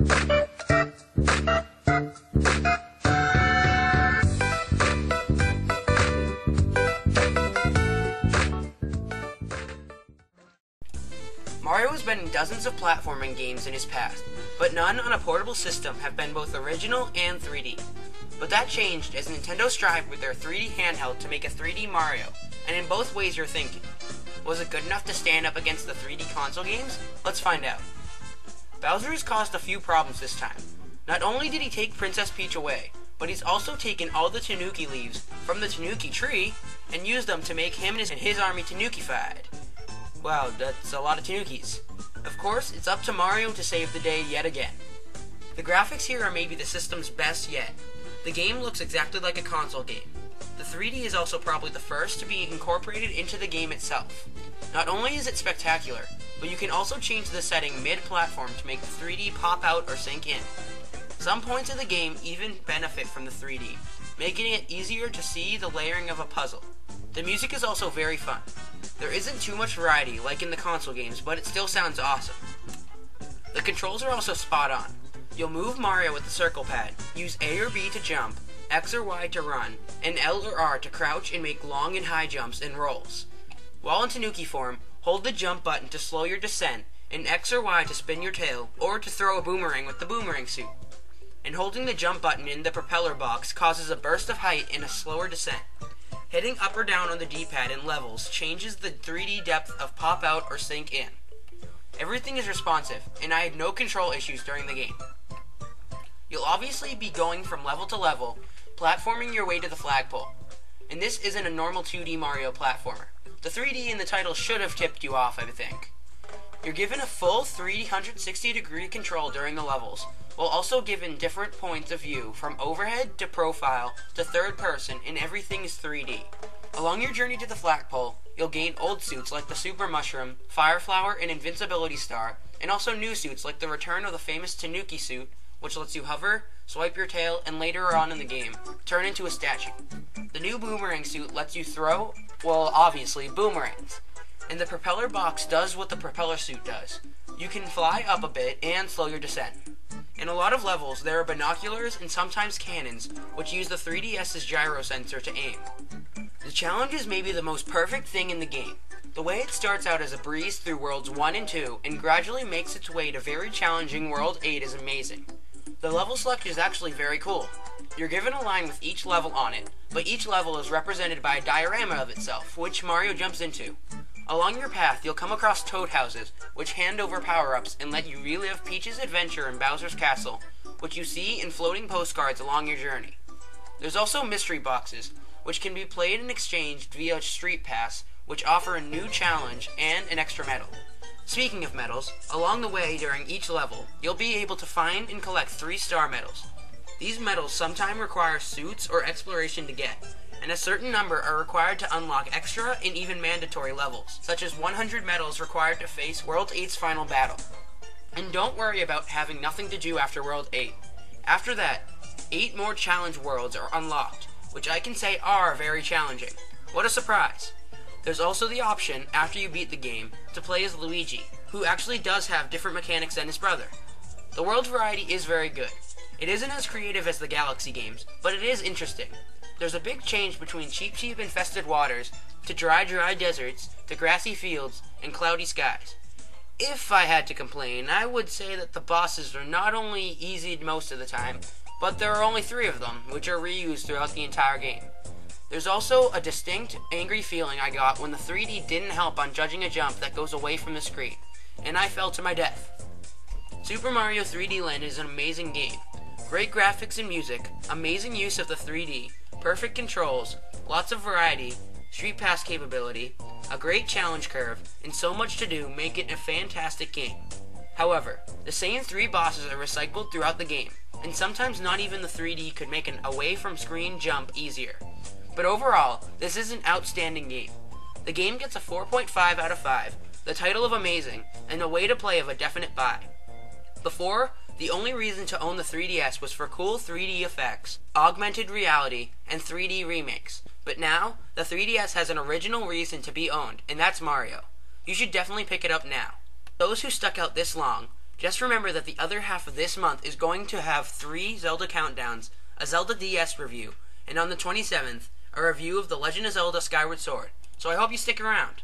Mario has been in dozens of platforming games in his past, but none on a portable system have been both original and 3D. But that changed as Nintendo strived with their 3D handheld to make a 3D Mario, and in both ways you're thinking, was it good enough to stand up against the 3D console games? Let's find out. Bowser has caused a few problems this time. Not only did he take Princess Peach away, but he's also taken all the Tanuki leaves from the Tanuki tree and used them to make him and his army Tanukified. Wow, that's a lot of Tanukis. Of course, it's up to Mario to save the day yet again. The graphics here are maybe the system's best yet. The game looks exactly like a console game. The 3D is also probably the first to be incorporated into the game itself. Not only is it spectacular, but you can also change the setting mid-platform to make the 3D pop out or sink in. Some points of the game even benefit from the 3D, making it easier to see the layering of a puzzle. The music is also very fun. There isn't too much variety like in the console games, but it still sounds awesome. The controls are also spot on. You'll move Mario with the circle pad, use A or B to jump, X or Y to run, and L or R to crouch and make long and high jumps and rolls. While in Tanuki form, hold the jump button to slow your descent, and X or Y to spin your tail, or to throw a boomerang with the boomerang suit. And holding the jump button in the propeller box causes a burst of height and a slower descent. Hitting up or down on the D-pad in levels changes the 3D depth of pop out or sink in. Everything is responsive, and I had no control issues during the game. You'll obviously be going from level to level, platforming your way to the flagpole. And this isn't a normal 2D Mario platformer. The 3D in the title should have tipped you off, I think. You're given a full 360-degree control during the levels, while also given different points of view from overhead to profile to third person, and everything is 3D. Along your journey to the flagpole, you'll gain old suits like the Super Mushroom, Fire Flower, and Invincibility Star, and also new suits like the return of the famous Tanuki suit, which lets you hover, swipe your tail, and later on in the game, turn into a statue. The new Boomerang suit lets you throw, well, obviously, boomerangs. And the propeller box does what the propeller suit does. You can fly up a bit and slow your descent. In a lot of levels, there are binoculars and sometimes cannons, which use the 3DS's gyro sensor to aim. The challenge is maybe the most perfect thing in the game. The way it starts out as a breeze through Worlds 1 and 2, and gradually makes its way to very challenging World 8 is amazing. The level selection is actually very cool. You're given a line with each level on it, but each level is represented by a diorama of itself, which Mario jumps into. Along your path, you'll come across toad houses, which hand over power-ups and let you relive Peach's adventure in Bowser's Castle, which you see in floating postcards along your journey. There's also mystery boxes, which can be played and exchanged via Street Pass, which offer a new challenge and an extra medal. Speaking of medals, along the way during each level, you'll be able to find and collect 3-star medals. These medals sometimes require suits or exploration to get, and a certain number are required to unlock extra and even mandatory levels, such as 100 medals required to face World 8's final battle. And don't worry about having nothing to do after World 8. After that, 8 more challenge worlds are unlocked, which I can say are very challenging. What a surprise! There's also the option, after you beat the game, to play as Luigi, who actually does have different mechanics than his brother. The world variety is very good. It isn't as creative as the Galaxy games, but it is interesting. There's a big change between Cheep Cheep infested waters, to dry deserts, to grassy fields, and cloudy skies. If I had to complain, I would say that the bosses are not only easy most of the time, but there are only 3 of them, which are reused throughout the entire game. There's also a distinct, angry feeling I got when the 3D didn't help on judging a jump that goes away from the screen, and I fell to my death. Super Mario 3D Land is an amazing game. Great graphics and music, amazing use of the 3D, perfect controls, lots of variety, Street Pass capability, a great challenge curve, and so much to do make it a fantastic game. However, the same 3 bosses are recycled throughout the game, and sometimes not even the 3D could make an away-from-screen jump easier. But overall, this is an outstanding game. The game gets a 4.5 out of 5, the title of amazing, and a way to play of a definite buy. Before, the only reason to own the 3DS was for cool 3D effects, augmented reality, and 3D remakes. But now, the 3DS has an original reason to be owned, and that's Mario. You should definitely pick it up now. Those who stuck out this long, Just remember that the other half of this month is going to have 3 Zelda countdowns, a Zelda DS review, and on the 27th, a review of The Legend of Zelda Skyward Sword. So I hope you stick around.